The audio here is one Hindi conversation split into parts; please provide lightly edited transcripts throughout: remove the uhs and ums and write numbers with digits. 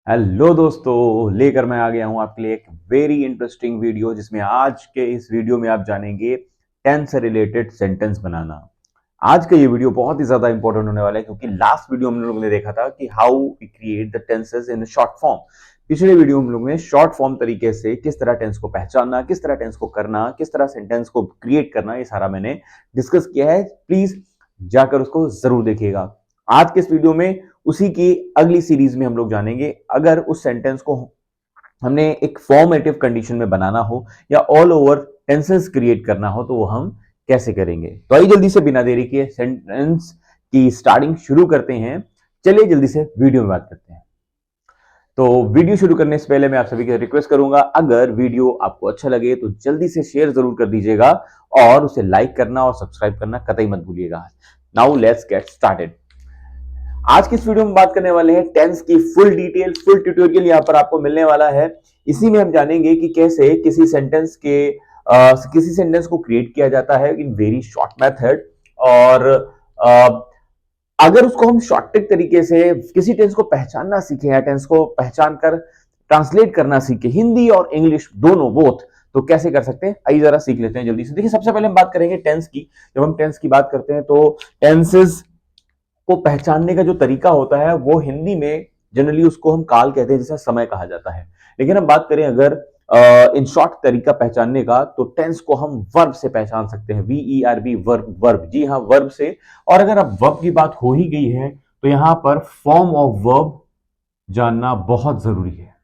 हेलो दोस्तों, लेकर मैं आ गया हूं आपके लिए एक वेरी इंटरेस्टिंग वीडियो जिसमें आज के इस वीडियो में आप जानेंगे टेंस से रिलेटेड सेंटेंस बनाना। आज का ये वीडियो बहुत ही ज्यादा इंपॉर्टेंट होने वाला है क्योंकि लास्ट वीडियो हम लोगों ने देखा था कि how we create the tenses in short form. पिछले वीडियो में हम लोगों ने शॉर्ट फॉर्म तरीके से किस तरह टेंस को पहचानना, किस तरह टेंस को करना, किस तरह सेंटेंस को क्रिएट करना, ये सारा मैंने डिस्कस किया है। प्लीज जाकर उसको जरूर देखिएगा। आज के इस वीडियो में उसी की अगली सीरीज में हम लोग जानेंगे अगर उस सेंटेंस को हमने एक फॉर्मेटिव कंडीशन में बनाना हो या ऑल ओवर टेंसेस क्रिएट करना हो तो वो हम कैसे करेंगे। तो आइए जल्दी से बिना देरी के सेंटेंस की स्टार्टिंग शुरू करते हैं। चलिए जल्दी से वीडियो में बात करते हैं। तो वीडियो शुरू करने से पहले मैं आप सभी से रिक्वेस्ट करूंगा, अगर वीडियो आपको अच्छा लगे तो जल्दी से शेयर जरूर कर दीजिएगा और उसे लाइक करना और सब्सक्राइब करना कतई मत भूलिएगा। Now let's get started. आज की इस वीडियो में बात करने वाले हैं टेंस की फुल डिटेल, फुल ट्यूटोरियल यहां पर आपको मिलने वाला है। इसी में हम जानेंगे कि कैसे किसी सेंटेंस को क्रिएट किया जाता है इन वेरी शॉर्ट मेथड, और अगर उसको हम शॉर्ट ट्रिक तरीके से किसी टेंस को पहचानना सीखे या टेंस को पहचान कर ट्रांसलेट करना सीखे, हिंदी और इंग्लिश दोनों बोथ, तो कैसे कर सकते हैं आइए जरा सीख लेते हैं जल्दी से। देखिए, सबसे पहले हम बात करेंगे टेंस की। जब हम टेंस की बात करते हैं तो टेंसेस को पहचानने का जो तरीका होता है वो हिंदी में जनरली उसको हम काल कहते हैं, जिसे समय कहा जाता है। लेकिन हम बात करें अगर इन शॉर्ट तरीका पहचानने का, तो टेंस को हम वर्ब से पहचान सकते हैं। VERB, वर्ब, वर्ब, जी हाँ, वर्ब से। और अगर अब वर्ब की बात हो ही गई है तो यहां पर फॉर्म ऑफ वर्ब जानना बहुत जरूरी है।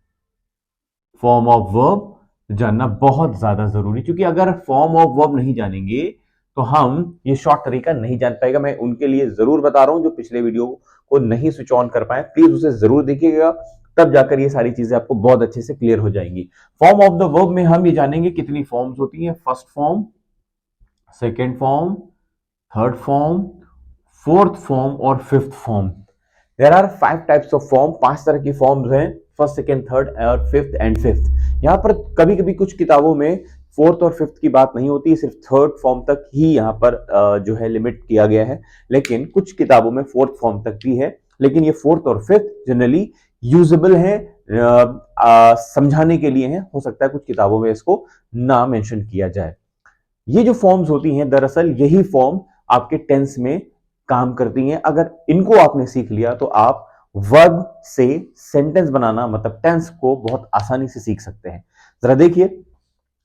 फॉर्म ऑफ वर्ब जानना बहुत ज्यादा जरूरी, क्योंकि अगर फॉर्म ऑफ वर्ब नहीं जानेंगे तो हम ये शॉर्ट तरीका नहीं जान पाएगा। मैं उनके लिए जरूर बता रहा हूं जो पिछले वीडियो को नहीं स्विच ऑन कर पाए, प्लीज उसे जरूर देखिएगा, तब जाकर ये सारी चीजें आपको बहुत अच्छे से क्लियर हो जाएंगी। फॉर्म ऑफ द वर्ब में हम ये जानेंगे कितनी फॉर्म्स होती हैं। First form, second form, third form, fourth form और fifth form. There are 5 types of form, 5 तरह की फॉर्म्स हैं, फर्स्ट, सेकेंड, थर्ड और फिफ्थ एंड फिफ्थ। यहाँ पर कभी कभी कुछ किताबों में फोर्थ और फिफ्थ की बात नहीं होती, सिर्फ थर्ड फॉर्म तक ही यहाँ पर जो है लिमिट किया गया है। लेकिन कुछ किताबों में फोर्थ फॉर्म तक भी है, लेकिन ये फोर्थ और फिफ्थ जनरली यूजेबल है, समझाने के लिए है। हो सकता है कुछ किताबों में इसको ना मेंशन किया जाए। ये जो फॉर्म्स होती हैं दरअसल यही फॉर्म आपके टेंस में काम करती हैं। अगर इनको आपने सीख लिया तो आप वर्ब से सेंटेंस बनाना, मतलब टेंस को बहुत आसानी से सीख सकते हैं। जरा देखिए,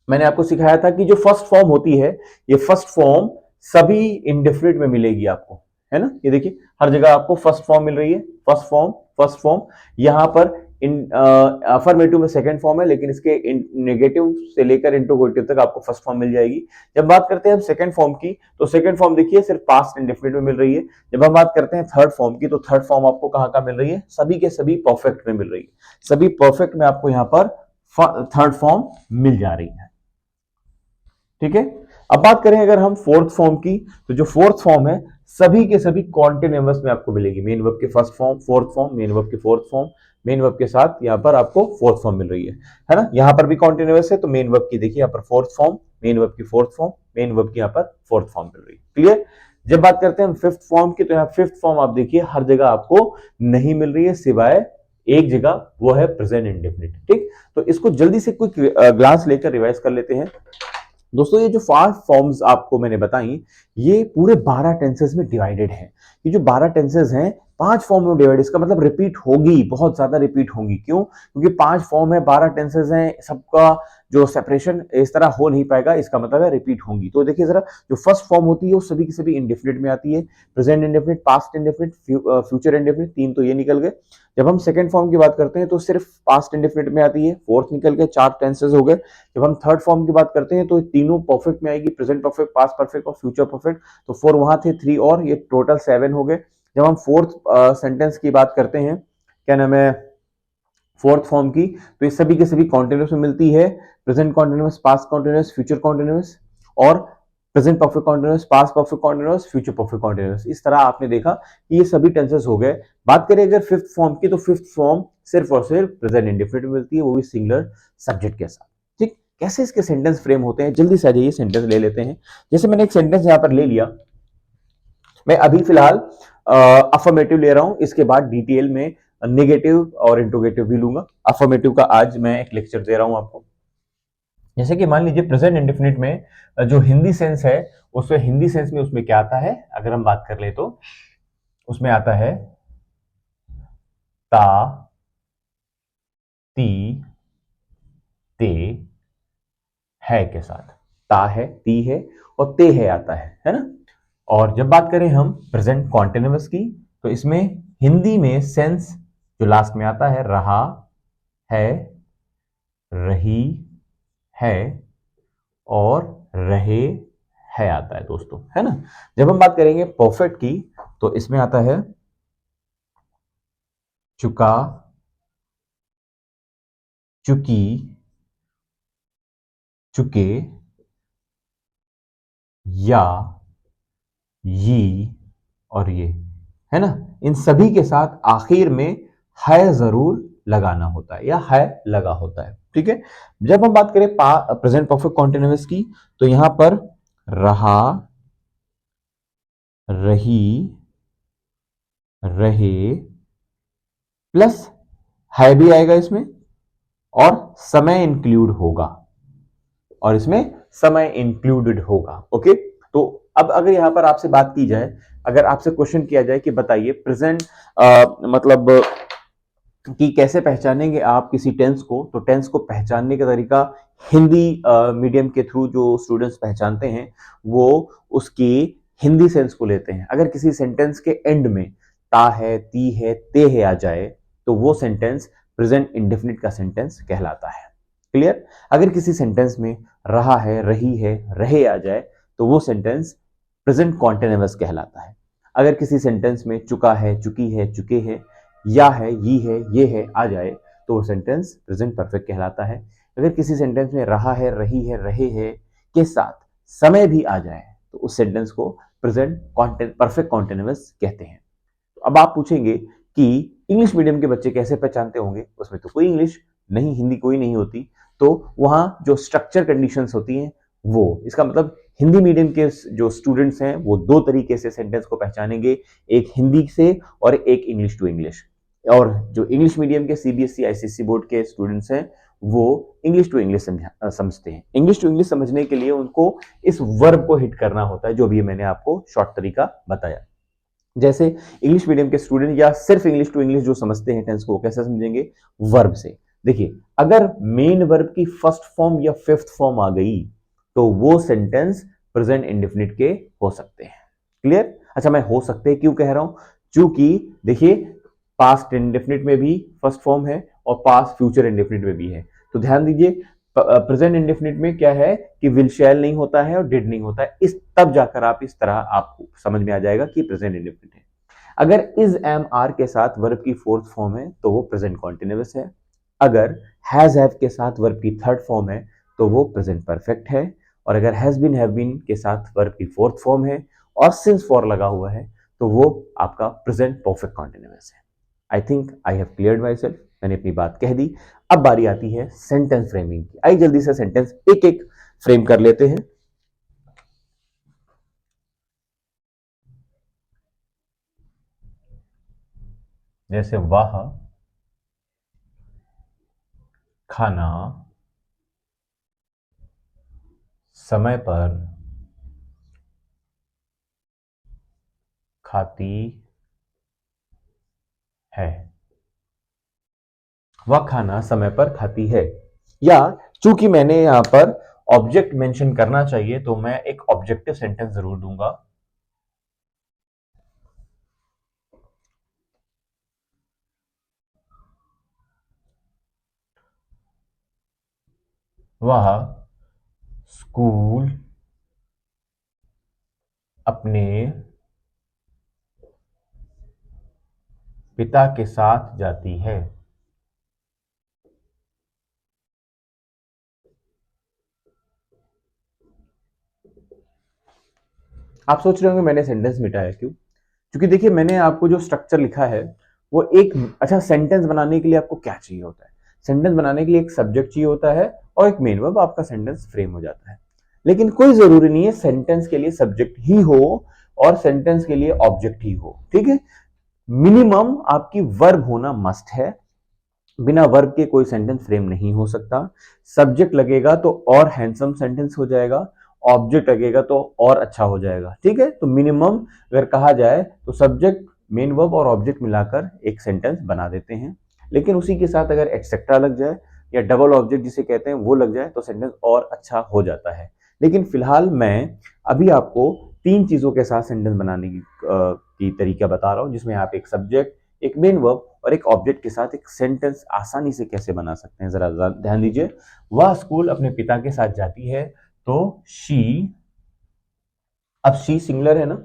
मैंने आपको सिखाया था कि जो फर्स्ट फॉर्म होती है, ये फर्स्ट फॉर्म सभी इंडेफिनिट में मिलेगी आपको, है ना। ये देखिए, हर जगह आपको फर्स्ट फॉर्म मिल रही है। First form, first form. यहां पर अफर्मेटिव में सेकंड फॉर्म है, लेकिन इसके नेगेटिव से लेकर इंट्रोगेटिव तक आपको फर्स्ट फॉर्म मिल जाएगी। जब बात करते हैं हम सेकंड फॉर्म की, तो सेकंड फॉर्म देखिए सिर्फ पास्ट इंडेफिनिट में मिल रही है। जब हम बात करते हैं थर्ड फॉर्म की, तो थर्ड फॉर्म आपको कहां कहां मिल रही है, सभी के सभी परफेक्ट में मिल रही है। सभी परफेक्ट में आपको यहां पर थर्ड फॉर्म मिल जा रही है। ठीक है। अब बात करें अगर हम फोर्थ फॉर्म की, तो जो फोर्थ फॉर्म है सभी के सभी कॉन्टिन्यूअस में आपको मिलेगी। मेन वर्ब के first form, fourth form, main verb के फोर्थ फॉर्म, मेन वर्ब के साथ यहां पर आपको फोर्थ फॉर्म मिल रही है ना। यहां पर भी कॉन्टिन्यूअस है, तो मेन वर्ब की देखिए यहां पर फोर्थ फॉर्म, मेन वर्ब की फोर्थ फॉर्म, मेन वर्ब की यहां पर फोर्थ फॉर्म मिल रही है। क्लियर। जब बात करते हैं हम फिफ्थ फॉर्म की, तो यहां फिफ्थ फॉर्म आप देखिए हर जगह आपको नहीं मिल रही है, सिवाय एक जगह, वो है प्रेजेंट इंडेफिनिट। ठीक, तो इसको जल्दी से क्विक ग्लांस लेकर रिवाइज कर लेते हैं। दोस्तों, ये जो 5 फॉर्म्स आपको मैंने बताई, ये पूरे 12 टेंसेस में डिवाइडेड है। ये जो 12 टेंसेस हैं 5 फॉर्म में डिवाइड, इसका मतलब रिपीट होगी, बहुत ज्यादा रिपीट होंगी। क्यों? क्योंकि 5 फॉर्म है, 12 टेंसेस हैं, सबका जो सेपरेशन इस तरह हो नहीं पाएगा, इसका मतलब है रिपीट होंगी। तो देखिए जरा, जो फर्स्ट फॉर्म होती है वो सभी की सभी इंडेफिनिट में आती है। Present indefinite, past indefinite, future indefinite, 3 तो ये निकल गए। जब हम सेकंड फॉर्म की बात करते हैं तो सिर्फ पास्ट इंडेफिनिट में आती है, फोर्थ निकल गए, 4 टेंसेस हो गए। जब हम थर्ड फॉर्म की बात करते हैं तो तीनों परफेक्ट में आएगी, प्रेजेंट परफेक्ट, पास्ट परफेक्ट और फ्यूचर परफेक्ट। तो 4 वहां थे, 3 और, ये टोटल 7 हो गए। जब हम फोर्थ सेंटेंस की बात करते हैं, क्या नाम है, फोर्थ फॉर्म की, तो ये सभी के सभी कॉन्टिन्यूस में मिलती है। Present continuous, past continuous, future continuous और present perfect continuous, past perfect continuous, future perfect continuous. इस तरह आपने देखा कि ये सभी टेंसेस हो गए। बात करें अगर फिफ्थ फॉर्म की, तो फिफ्थ फॉर्म सिर्फ और सिर्फ प्रेजेंट इंडेफिनिट में मिलती है, वो भी सिंगुलर सब्जेक्ट के साथ। ठीक, कैसे इसके सेंटेंस फ्रेम होते हैं, जल्दी से आ जाइए, सेंटेंस ले लेते हैं। जैसे मैंने एक सेंटेंस यहां पर ले लिया, मैं अभी फिलहाल अफर्मेटिव ले रहा हूं, इसके बाद डिटेल में नेगेटिव और इंट्रोगेटिव भी लूंगा। अफर्मेटिव का आज मैं एक लेक्चर दे रहा हूं आपको। जैसे कि मान लीजिए प्रेजेंट इंडेफिनिट में जो हिंदी सेंस है, उसमें हिंदी सेंस में उसमें क्या आता है, अगर हम बात कर ले तो उसमें आता है ता, ती, ते, है के साथ। ता है, ती है और ते है आता है ना। और जब बात करें हम प्रेजेंट कॉन्टिन्यूअस की, तो इसमें हिंदी में सेंस जो लास्ट में आता है रहा है, रही है और रहे है आता है दोस्तों, है ना। जब हम बात करेंगे परफेक्ट की, तो इसमें आता है चुका, चुकी, चुके, या, ये और ये, है ना। इन सभी के साथ आखिर में है जरूर लगाना होता है या है लगा होता है, ठीक है। जब हम बात करें प्रेजेंट परफेक्ट कॉन्टिन्यूअस की, तो यहां पर रहा, रही, रहे प्लस है भी आएगा इसमें, और समय इंक्लूड होगा, और इसमें समय इंक्लूडेड होगा। ओके, तो अब अगर यहां पर आपसे बात की जाए, अगर आपसे क्वेश्चन किया जाए कि बताइए प्रेजेंट मतलब कि कैसे पहचानेंगे आप किसी टेंस को, तो टेंस को पहचानने का तरीका हिंदी मीडियम के थ्रू जो स्टूडेंट्स पहचानते हैं वो उसकी हिंदी सेंस को लेते हैं। अगर किसी सेंटेंस के एंड में ता है, ती है, ते है आ जाए, तो वो सेंटेंस प्रेजेंट इंडेफिनिट का सेंटेंस कहलाता है। क्लियर। अगर किसी सेंटेंस में रहा है, रही है, रहे आ जाए, तो वो सेंटेंस प्रेजेंट कॉन्टिन्यूअस कहलाता है। अगर किसी सेंटेंस में चुका है, चुकी है, चुके हैं, या है, ये है आ जाए, तो वो सेंटेंस प्रेजेंट परफेक्ट कहलाता है। अगर किसी सेंटेंस में रहा है, रही है, रहे है के साथ समय भी आ जाए, तो उस सेंटेंस को प्रेजेंट परफेक्ट कॉन्टिन्यूअस कहते हैं। तो अब आप पूछेंगे कि इंग्लिश मीडियम के बच्चे कैसे पहचानते होंगे, उसमें तो कोई इंग्लिश नहीं, हिंदी कोई नहीं होती, तो वहां जो स्ट्रक्चर कंडीशंस होती हैं वो, इसका मतलब हिंदी मीडियम के जो स्टूडेंट्स हैं वो दो तरीके से सेंटेंस को पहचानेंगे, एक हिंदी से और एक इंग्लिश टू इंग्लिश। और जो इंग्लिश मीडियम के सीबीएसई आईसीएसई बोर्ड के स्टूडेंट्स हैं वो इंग्लिश टू इंग्लिश समझते हैं। इंग्लिश टू इंग्लिश समझने के लिए उनको इस वर्ब को हिट करना होता है, जो भी मैंने आपको शॉर्ट तरीका बताया। जैसे इंग्लिश मीडियम के स्टूडेंट या सिर्फ इंग्लिश टू इंग्लिश जो समझते हैं टेंस को, कैसे समझेंगे, वर्ब से। देखिए, अगर मेन वर्ब की फर्स्ट फॉर्म या फिफ्थ फॉर्म आ गई, तो वो सेंटेंस प्रेजेंट इंडेफिनिट के हो सकते हैं। क्लियर। अच्छा, मैं हो सकते हैं क्यों कह रहा हूं, क्योंकि देखिए पास्ट इंडेफिनिट में भी फर्स्ट फॉर्म है और पास्ट फ्यूचर इंडेफिनिट में भी है। तो ध्यान दीजिए, प्रेजेंट इंडेफिनिट में क्या है कि विल शैल नहीं होता है और डिड नहीं होता है, इस तब जाकर आप इस तरह आपको समझ में आ जाएगा कि प्रेजेंट इंडेफिनिट है। अगर इज एम आर के साथ वर्ब की फोर्थ फॉर्म है तो वो प्रेजेंट कॉन्टिन्यूअस है। अगर हैज हैव के साथ वर्ब की थर्ड फॉर्म है तो वो प्रेजेंट परफेक्ट है। और अगर हैज बीन हैव बीन के साथ वर्ब की फोर्थ फॉर्म है और सिंस फॉर लगा हुआ है तो वो आपका प्रेजेंट परफेक्ट कॉन्टिन्यूअस है। I think I have cleared my self, मैंने अपनी बात कह दी। अब बारी आती है सेंटेंस फ्रेमिंग की। आई जल्दी से सेंटेंस एक एक फ्रेम कर लेते हैं। जैसे वह खाना समय पर खाती है। वह खाना समय पर खाती है, या चूंकि मैंने यहां पर ऑब्जेक्ट मेंशन करना चाहिए तो मैं एक ऑब्जेक्टिव सेंटेंस जरूर दूंगा। वह स्कूल अपने पिता के साथ जाती है। आप सोच रहे होंगे मैंने सेंटेंस मिटाया क्यों, क्योंकि देखिए मैंने आपको जो स्ट्रक्चर लिखा है वो एक, अच्छा सेंटेंस बनाने के लिए आपको क्या चाहिए होता है, सेंटेंस बनाने के लिए एक सब्जेक्ट चाहिए होता है और एक मेन वर्ब, आपका सेंटेंस फ्रेम हो जाता है। लेकिन कोई जरूरी नहीं है सेंटेंस के लिए सब्जेक्ट ही हो और सेंटेंस के लिए ऑब्जेक्ट ही हो, ठीक है। मिनिमम आपकी वर्ब होना मस्ट है, बिना वर्ब के कोई सेंटेंस फ्रेम नहीं हो सकता। सब्जेक्ट लगेगा तो और हैंडसम सेंटेंस हो जाएगा, ऑब्जेक्ट लगेगा तो और अच्छा हो जाएगा। ठीक है, तो मिनिमम अगर कहा जाए तो सब्जेक्ट, मेन वर्ब और ऑब्जेक्ट मिलाकर एक सेंटेंस बना देते हैं। लेकिन उसी के साथ अगर एक्सेट्रा लग जाए या डबल ऑब्जेक्ट जिसे कहते हैं वो लग जाए तो सेंटेंस और अच्छा हो जाता है। लेकिन फिलहाल मैं अभी आपको तीन चीजों के साथ सेंटेंस बनाने की तरीका बता रहा हूं, जिसमें आप एक सब्जेक्ट, एक मेन वर्ब और एक ऑब्जेक्ट के साथ एक सेंटेंस आसानी से कैसे बना सकते हैं। जरा ध्यान दीजिए। वह स्कूल अपने पिता के साथ जाती है, तो शी, अब शी सिंगुलर है ना।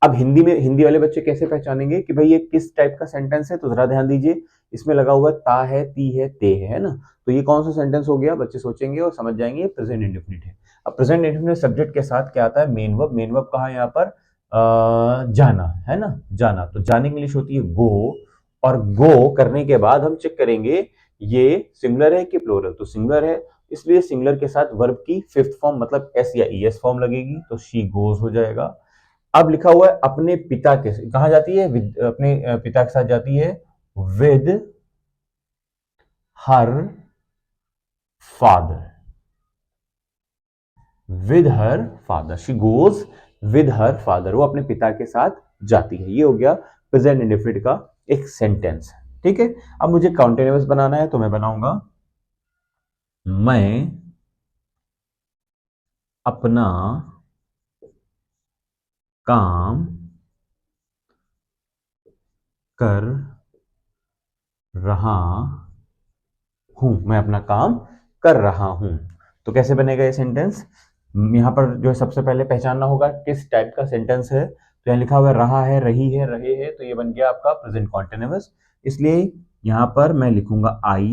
अब हिंदी में हिंदी वाले बच्चे कैसे पहचानेंगे कि भाई ये किस टाइप का सेंटेंस है, तो जरा ध्यान दीजिए। इसमें लगा हुआ ता है, ती है, ते है ना। तो ये कौन सा सेंटेंस हो गया, बच्चे सोचेंगे और समझ जाएंगे प्रेजेंट इंडेफिनिट है। अब प्रेजेंट इंडेफिनिट सब्जेक्ट के साथ क्या आता है, मेन वर्ब। मेन वर्ब कहा यहाँ पर जाना है ना, जाना। तो जाने की इंग्लिश होती है गो, और गो करने के बाद हम चेक करेंगे ये सिंगुलर है कि प्लूरल, तो सिंगुलर है, इसलिए सिंगुलर के साथ वर्ब की फिफ्थ फॉर्म मतलब एस या ईएस फॉर्म लगेगी, तो शी गोज हो जाएगा। अब लिखा हुआ है अपने पिता के, कहा जाती है, अपने पिता के साथ जाती है, with her father, with her father, she goes with her father, वो अपने पिता के साथ जाती है। ये हो गया प्रेजेंट इंडेफिनिट का एक सेंटेंस। ठीक है, अब मुझे कॉन्टिन्यूअस बनाना है तो मैं बनाऊंगा, मैं अपना काम कर रहा हूं, मैं अपना काम कर रहा हूं। तो कैसे बनेगा ये सेंटेंस, यहां पर जो है सबसे पहले पहचानना होगा किस टाइप का सेंटेंस है। तो यहां लिखा हुआ है रहा है, रही है, रहे है, तो ये बन गया आपका प्रेजेंट कॉन्टिन्यूअस। इसलिए यहां पर मैं लिखूंगा आई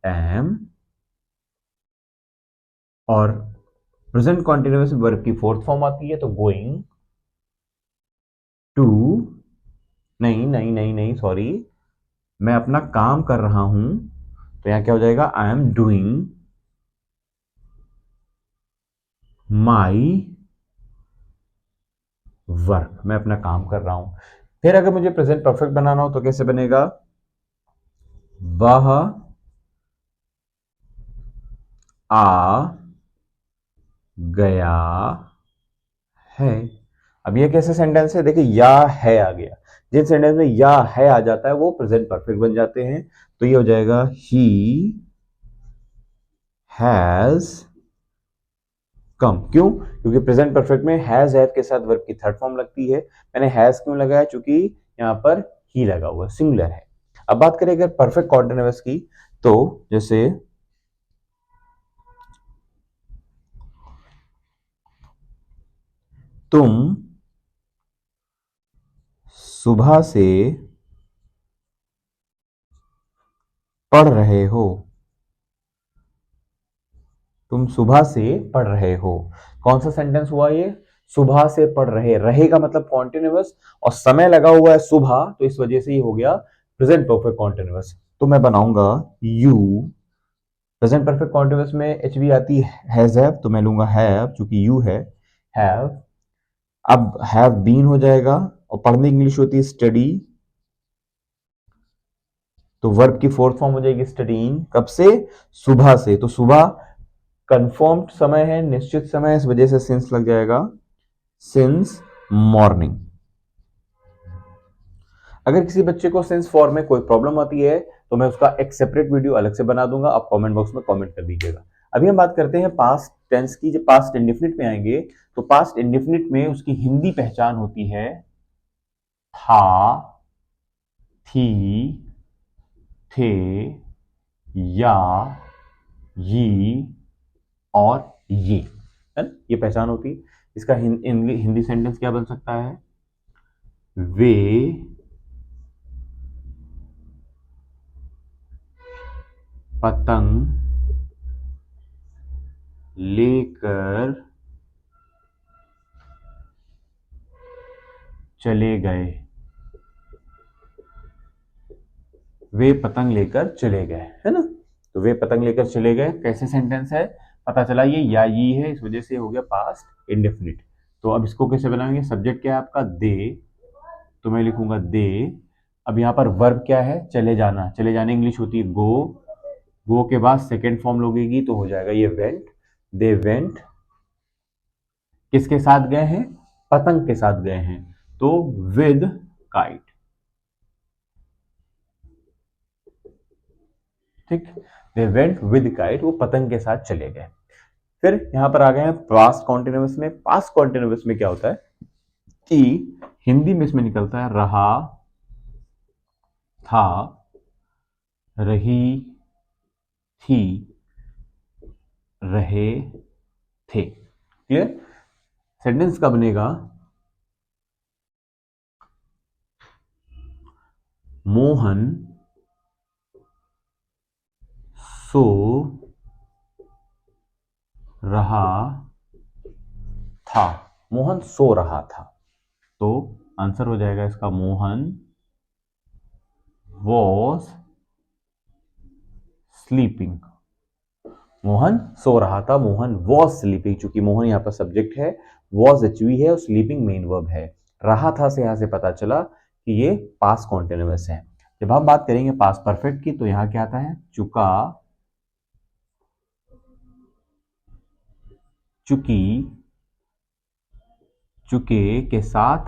एम, और प्रेजेंट कॉन्टिन्यूअस वर्ब की फोर्थ फॉर्म आती है, तो गोइंग टू, नहीं नहीं नहीं नहीं सॉरी, मैं अपना काम कर रहा हूं, तो यहां क्या हो जाएगा, I am doing my work, मैं अपना काम कर रहा हूं। फिर अगर मुझे प्रेजेंट परफेक्ट बनाना हो तो कैसे बनेगा, वह आ गया है। अब ये कैसे सेंटेंस है, देखिए या है आ गया, जिन सेंटेंस में या है आ जाता है वो प्रेजेंट परफेक्ट बन जाते हैं। तो ये हो जाएगा ही हैज कम। क्यों, क्योंकि प्रेजेंट परफेक्ट में हैज हैव के साथ वर्ब की थर्ड फॉर्म लगती है। मैंने हैज क्यों लगाया, क्योंकि यहां पर ही लगा हुआ सिंगुलर है। अब बात करें अगर परफेक्ट कॉन्टिन्यूअस की, तो जैसे तुम सुबह से पढ़ रहे हो, तुम सुबह से पढ़ रहे हो, कौन सा सेंटेंस हुआ ये, सुबह से पढ़ रहे, रहेगा मतलब कॉन्टिन्यूअस, और समय लगा हुआ है सुबह, तो इस वजह से ये हो गया प्रेजेंट परफेक्ट कॉन्टिन्यूअस। तो मैं बनाऊंगा यू, प्रेजेंट परफेक्ट कॉन्टिन्यूअस में एच वी आती है हैज हैव, तो मैं लूंगा हैव, चूंकि यू है, हैव। अब हैव बीन हो जाएगा, और पढ़ने की इंग्लिश होती है स्टडी, तो वर्ब की फोर्थ फॉर्म हो जाएगी स्टडीइंग, कब से, सुबह से, तो सुबह कंफर्म्ड समय है, निश्चित समय, इस वजह से सिंस लग जाएगा, सिंस मॉर्निंग। अगर किसी बच्चे को सिंस फॉर्म में कोई प्रॉब्लम आती है तो मैं उसका एक सेपरेट वीडियो अलग से बना दूंगा, आप कमेंट बॉक्स में कमेंट कर दीजिएगा। अभी हम बात करते हैं पास्ट टेंस की। जब पास्ट इंडेफिनिट में आएंगे तो पास्ट इंडेफिनिट में उसकी हिंदी पहचान होती है था, थी, थे, या, ये और ये, है ना, ये पहचान होती है। इसका हिंदी सेंटेंस क्या बन सकता है, वे पतंग लेकर चले गए, वे पतंग लेकर चले गए, है ना। तो वे पतंग लेकर चले गए कैसे सेंटेंस है, पता चला ये या ये है, इस वजह से हो गया पास्ट इंडेफिनिट। तो अब इसको कैसे बनाएंगे, सब्जेक्ट क्या है आपका दे, तो मैं लिखूंगा दे। अब यहाँ पर वर्ब क्या है, चले जाना, चले जाने इंग्लिश होती है गो, गो के बाद सेकेंड फॉर्म लगेगी तो हो जाएगा ये वेंट। दे वेंट, किसके साथ गए हैं, पतंग के साथ गए हैं, तो विद काइट। ठीक, दे वेंट विद काइट, वो पतंग के साथ चले गए। फिर यहां पर आ गए हैं पास्ट कॉन्टिन्यूअस में। पास्ट कॉन्टिन्यूअस में क्या होता है कि हिंदी में इसमें निकलता है रहा, था, रही, थी, रहे, थे। क्लियर? सेंटेंस का बनेगा मोहन सो रहा था। मोहन सो रहा था, तो आंसर हो जाएगा इसका मोहन वॉज स्लीपिंग। मोहन सो रहा था, मोहन वॉज स्लीपिंग। चूंकि मोहन यहाँ पर सब्जेक्ट है, वॉज एचवी है और स्लीपिंग मेन वर्ब है। रहा था से यहां से पता चला कि ये पास्ट कॉन्टिन्यूअस है। जब हम बात करेंगे पास्ट परफेक्ट की तो यहां क्या आता है, चुका, चुकी, चुके के साथ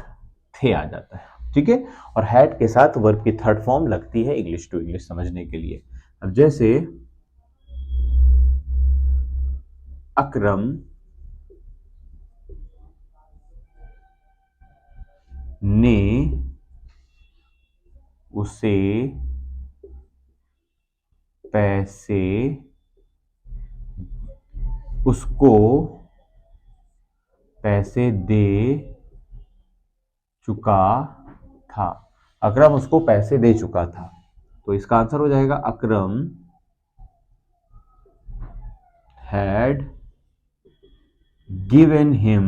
थे आ जाता है। ठीक है, और हैड के साथ वर्ब की थर्ड फॉर्म लगती है इंग्लिश टू इंग्लिश समझने के लिए। अब जैसे अकरम ने उसे पैसे, उसको पैसे दे चुका था। अकरम उसको पैसे दे चुका था, तो इसका आंसर हो जाएगा अकरम हैड गिवन हिम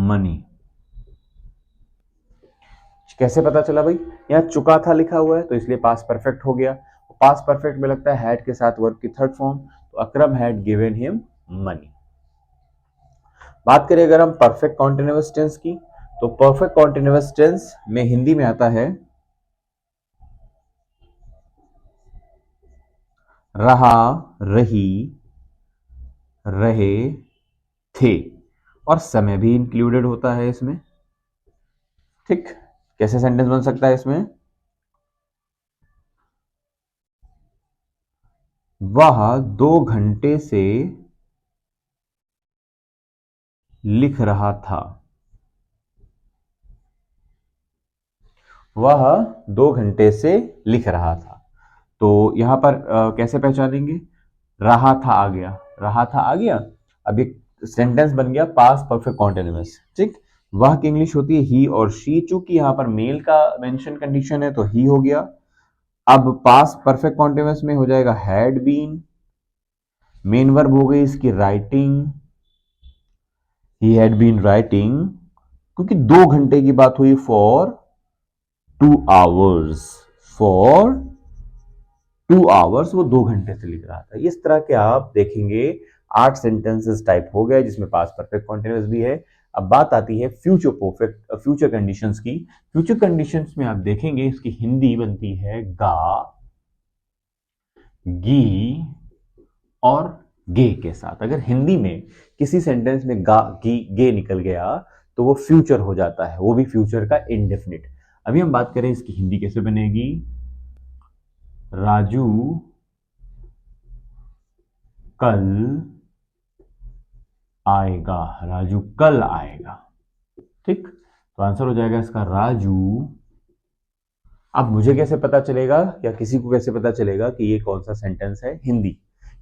मनी। कैसे पता चला भाई, यहां चुका था लिखा हुआ है तो इसलिए पास्ट परफेक्ट हो गया। पास्ट परफेक्ट में लगता है हैड के साथ वर्ब की थर्ड फॉर्म, तो अकरम हैड गिवन हिम मनी। बात करें अगर हम परफेक्ट कॉन्टिन्यूअस टेंस की, तो परफेक्ट कॉन्टिन्यूअस टेंस में हिंदी में आता है रहा, रही, रहे, थे, और समय भी इंक्लूडेड होता है इसमें। ठीक, कैसे सेंटेंस बन सकता है इसमें, वह 2 घंटे से लिख रहा था। वह 2 घंटे से लिख रहा था, तो यहां पर कैसे पहचानेंगे, रहा था आ गया, रहा था आ गया। अब एक सेंटेंस बन गया पास्ट परफेक्ट कॉन्टिन्यूअस। ठीक, वह की इंग्लिश होती है ही और शी, चूंकि यहां पर मेल का मेंशन कंडीशन है तो ही हो गया। अब पास्ट परफेक्ट कॉन्टिन्यूअस में हो जाएगा हैड बीन, मेन वर्ब हो गई इसकी writing, he had been writing, क्योंकि 2 घंटे की बात हुई, फॉर 2 आवर्स, फॉर 2 आवर्स वो 2 घंटे से लिख रहा था। इस तरह के आप देखेंगे 8 सेंटेंसेस टाइप हो गए जिसमें पास्ट परफेक्ट कॉन्टिन्यूअस भी है। अब बात आती है फ्यूचर परफेक्ट, फ्यूचर कंडीशंस की। फ्यूचर कंडीशंस में आप देखेंगे इसकी हिंदी बनती है गा, गी और गे के साथ। अगर हिंदी में किसी सेंटेंस में गा, गी, गे निकल गया तो वो फ्यूचर हो जाता है, वो भी फ्यूचर का इंडेफिनिट। अभी हम बात करें इसकी हिंदी कैसे बनेगी, राजू कल आएगा, राजू कल आएगा। ठीक, तो आंसर हो जाएगा इसका राजू। अब मुझे कैसे पता चलेगा या किसी को कैसे पता चलेगा कि ये कौन सा सेंटेंस है, हिंदी,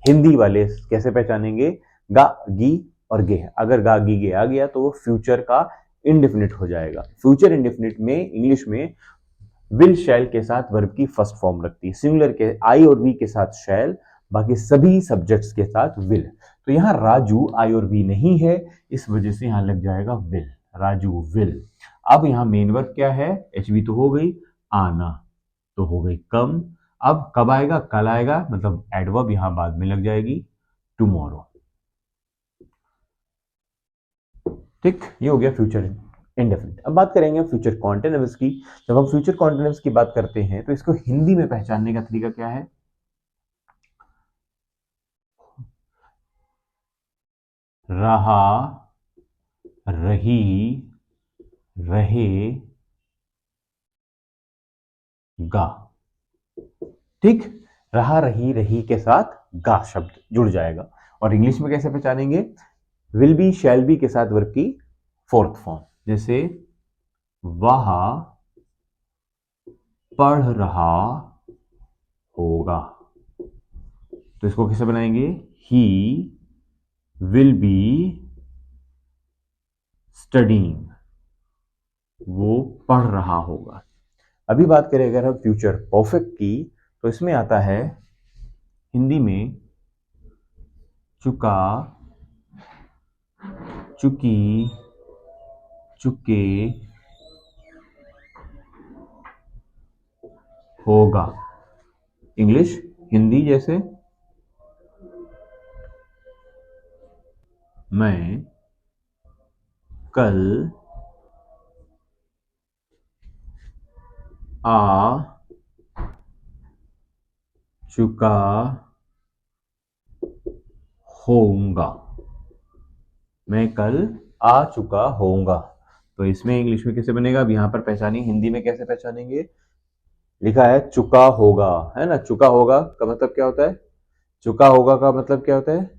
हिंदी वाले कैसे पहचानेंगे, गा, गी और गे। अगर गा, गी, गे आ गया तो वो फ्यूचर का इंडेफिनिट हो जाएगा। फ्यूचर इंडेफिनिट में इंग्लिश में विल शैल के साथ वर्ब की फर्स्ट फॉर्म लगती है, सिंगुलर के आई और वी के साथ शैल, बाकी सभी सब्जेक्ट्स के साथ विल। तो यहां राजू आई और वी नहीं है, इस वजह से यहां लग जाएगा विल, राजू विल। अब यहां मेन वर्ब क्या है, एचवी तो हो गई, आना तो हो गई कम। अब कब आएगा, कल आएगा, मतलब एडवर्ब यहां बाद में लग जाएगी टुमारो। ठीक, ये हो गया फ्यूचर इंडेफिनिट। अब बात करेंगे फ्यूचर कॉन्टिन्यूअस की। जब हम फ्यूचर कॉन्टिन्यूअस की बात करते हैं तो इसको हिंदी में पहचानने का तरीका क्या है? रहा, रही, रहेगा। ठीक, रहा, रही, रही के साथ गा शब्द जुड़ जाएगा। और इंग्लिश में कैसे पहचानेंगे? विल बी, शैल बी के साथ वर्ब की फोर्थ फॉर्म, जैसे वह पढ़ रहा होगा, तो इसको कैसे बनाएंगे? ही विल बी स्टडीइंग, वो पढ़ रहा होगा। अभी बात करें अगर हम फ्यूचर परफेक्ट की, तो इसमें आता है हिंदी में चुका, चुकी, चुके, होगा। इंग्लिश, हिंदी जैसे मैं कल आ चुका होऊंगा, मैं कल आ चुका होऊंगा। तो इसमें इंग्लिश में कैसे बनेगा? अब यहां पर पहचानिए, हिंदी में कैसे पहचानेंगे? लिखा है चुका होगा, है ना। चुका होगा का मतलब क्या होता है? चुका होगा का मतलब क्या होता है?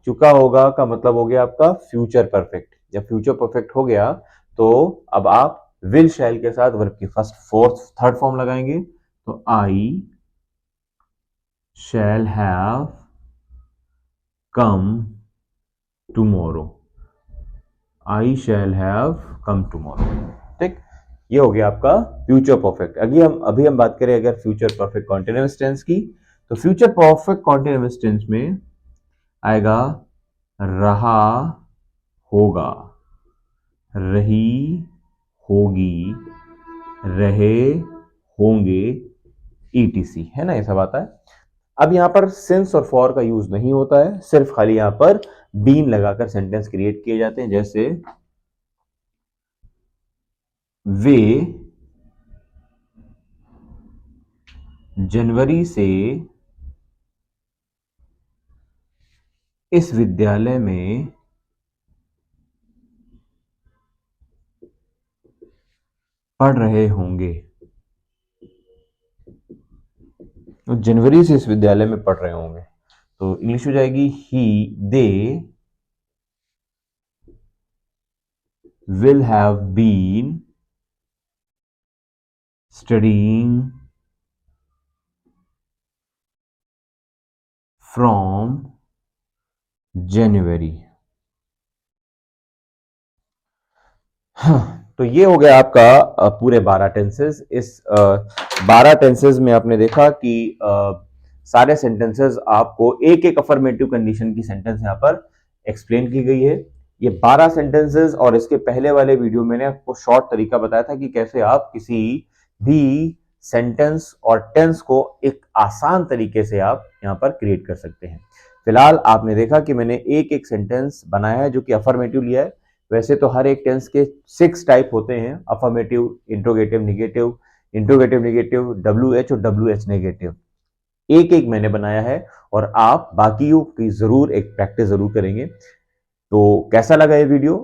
चुका होगा का मतलब हो गया आपका फ्यूचर परफेक्ट। जब फ्यूचर परफेक्ट हो गया तो अब आप विल शैल के साथ वर्ब की फर्स्ट, फोर्थ, थर्ड फॉर्म लगाएंगे। तो I shall have come tomorrow, I shall have come tomorrow. ठीक, ये हो गया आपका फ्यूचर परफेक्ट। अभी हम बात करें अगर फ्यूचर परफेक्ट कॉन्टिन्यूअस टेंस की, तो फ्यूचर परफेक्ट कॉन्टिन्यूअस टेंस में आएगा रहा होगा, रही होगी, रहे होंगे, ईटीसी, है ना, ये सब आता है। अब यहां पर सिंस और फॉर का यूज नहीं होता है, सिर्फ खाली यहां पर बीन लगाकर सेंटेंस क्रिएट किए जाते हैं। जैसे वे जनवरी से इस विद्यालय में पढ़ रहे होंगे, तो जनवरी से इस विद्यालय में पढ़ रहे होंगे। तो इंग्लिश हो जाएगी ही they will have been studying from January. हाँ, तो ये हो गया आपका पूरे 12 टेंसेस। इस 12 टेंसेस में आपने देखा कि सारे सेंटेंसेस आपको एक एक अफर्मेटिव कंडीशन की सेंटेंस यहाँ पर एक्सप्लेन की गई है। ये 12 सेंटेंसेस, और इसके पहले वाले वीडियो मैंने आपको शॉर्ट तरीका बताया था कि कैसे आप किसी भी सेंटेंस और टेंस को एक आसान तरीके से आप यहाँ पर क्रिएट कर सकते हैं। फिलहाल आपने देखा कि मैंने एक एक सेंटेंस बनाया है जो कि अफर्मेटिव लिया है। वैसे तो हर एक टेंस के 6 टाइप होते हैं, affirmative, interrogative, negative, interrogative negative, WH और WH नेगेटिव। एक एक मैंने बनाया है और आप बाकियों की जरूर एक प्रैक्टिस जरूर करेंगे। तो कैसा लगा ये वीडियो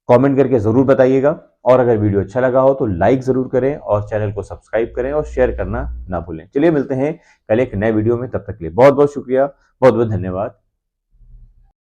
कमेंट करके जरूर बताइएगा, और अगर वीडियो अच्छा लगा हो तो लाइक जरूर करें और चैनल को सब्सक्राइब करें और शेयर करना ना भूलें। चलिए मिलते हैं कल एक नए वीडियो में, तब तक के लिए बहुत बहुत शुक्रिया, बहुत बहुत धन्यवाद।